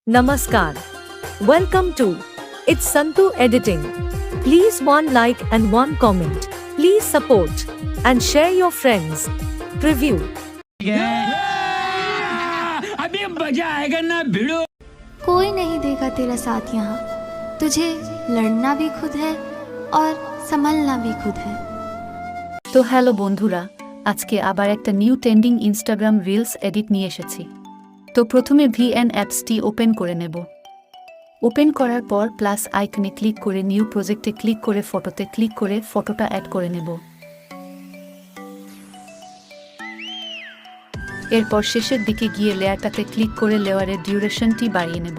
Namaskar. Welcome to It's Santu Editing. Please one like and one comment. Please support and share your friends. Preview. अभी मजा आएगा ना भिड़ो। कोई नहीं देगा तेरा साथ यहाँ। तुझे लड़ना भी खुद है और संभलना भी खुद है। তো হ্যালো বন্ধুরা, আজকে আবার একটা new trending Instagram reels edit নিয়ে এসেছি। তো প্রথমে ভিএন অ্যাপসটি ওপেন করে নেব। ওপেন করার পর প্লাস আইকনে ক্লিক করে নিউ প্রজেক্টে ক্লিক করে ফটোতে ক্লিক করে ফটোটা অ্যাড করে নেব। এরপর শেষের দিকে গিয়ে লেয়ারটাতে ক্লিক করে লেয়ারের ডিউরেশনটি বাড়িয়ে নেব।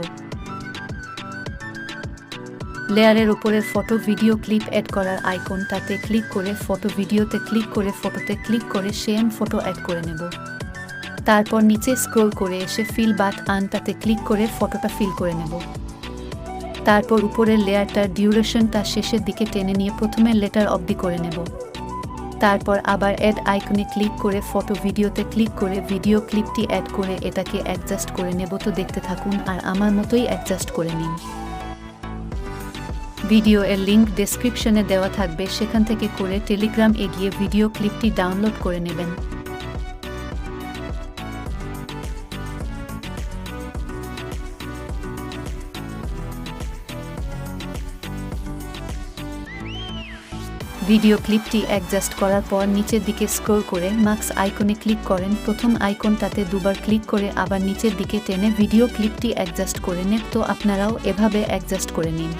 লেয়ারের উপরে ফটো ভিডিও ক্লিপ অ্যাড করার আইকনটাতে ক্লিক করে ফটো ভিডিওতে ক্লিক করে ফটোতে ক্লিক করে সেম ফটো অ্যাড করে নেব। তারপর নিচে স্ক্রল করে এসে ফিল বাথ আনটাতে ক্লিক করে ফটোটা ফিল করে নেব। তারপর উপরের লেয়ারটার ডিউরেশনটা শেষের দিকে টেনে নিয়ে প্রথমে লেটার অবধি করে নেব। তারপর আবার অ্যাড আইকনে ক্লিক করে ফটো ভিডিওতে ক্লিক করে ভিডিও ক্লিপটি অ্যাড করে এটাকে অ্যাডজাস্ট করে নেব। তো দেখতে থাকুন আর আমার মতোই অ্যাডজাস্ট করে নিন। ভিডিও এর লিঙ্ক ডেসক্রিপশনে দেওয়া থাকবে, সেখান থেকে করে টেলিগ্রাম গিয়ে ভিডিও ক্লিপটি ডাউনলোড করে নেবেন। ভিডিও ক্লিপটি অ্যাডজাস্ট করার পর নিচের দিকে স্ক্রল করে মার্কস আইকনে ক্লিক করেন। প্রথম আইকনটাতে দুবার ক্লিক করে আবার নিচের দিকে টেনে ভিডিও ক্লিপটি অ্যাডজাস্ট করে নেন। তো আপনারাও এভাবে অ্যাডজাস্ট করে নিন।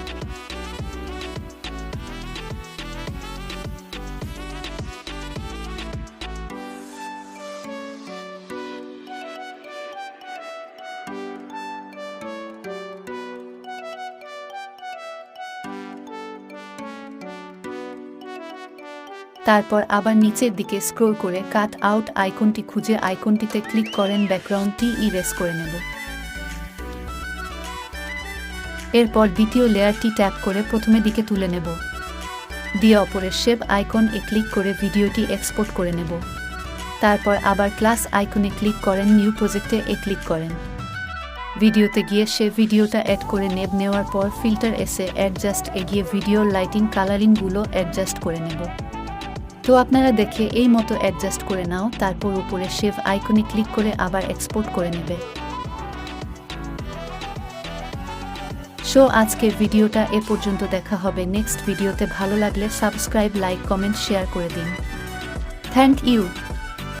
তারপর আবার নিচের দিকে স্ক্রল করে কাট আউট আইকনটি খুঁজে আইকনটিতে ক্লিক করেন, ব্যাকগ্রাউন্ডটি ইরেজ করে নেব। এরপর দ্বিতীয় লেয়ারটি ট্যাপ করে প্রথমে দিকে তুলে নেব, দিয়ে অপরের শেপ আইকন ক্লিক করে ভিডিওটি এক্সপোর্ট করে নেব। তারপর আবার প্লাস আইকনে ক্লিক করেন, নিউ প্রজেক্টে ক্লিক করেন। ভিডিওতে গিয়ে সে ভিডিওটা অ্যাড করে নেওয়ার পর ফিল্টার অ্যাডজাস্ট গিয়ে ভিডিওর লাইটিং কালারিংগুলো অ্যাডজাস্ট করে নেব। তো আপনারা দেখে এই মতো অ্যাডজাস্ট করে নাও। তারপর উপরে সেভ আইকনে ক্লিক করে আবার এক্সপোর্ট করে নেবে। সো আজকের ভিডিওটা এ পর্যন্ত, দেখা হবে নেক্সট ভিডিওতে। ভালো লাগলে সাবস্ক্রাইব, লাইক, কমেন্ট, শেয়ার করে দিন। Thank you.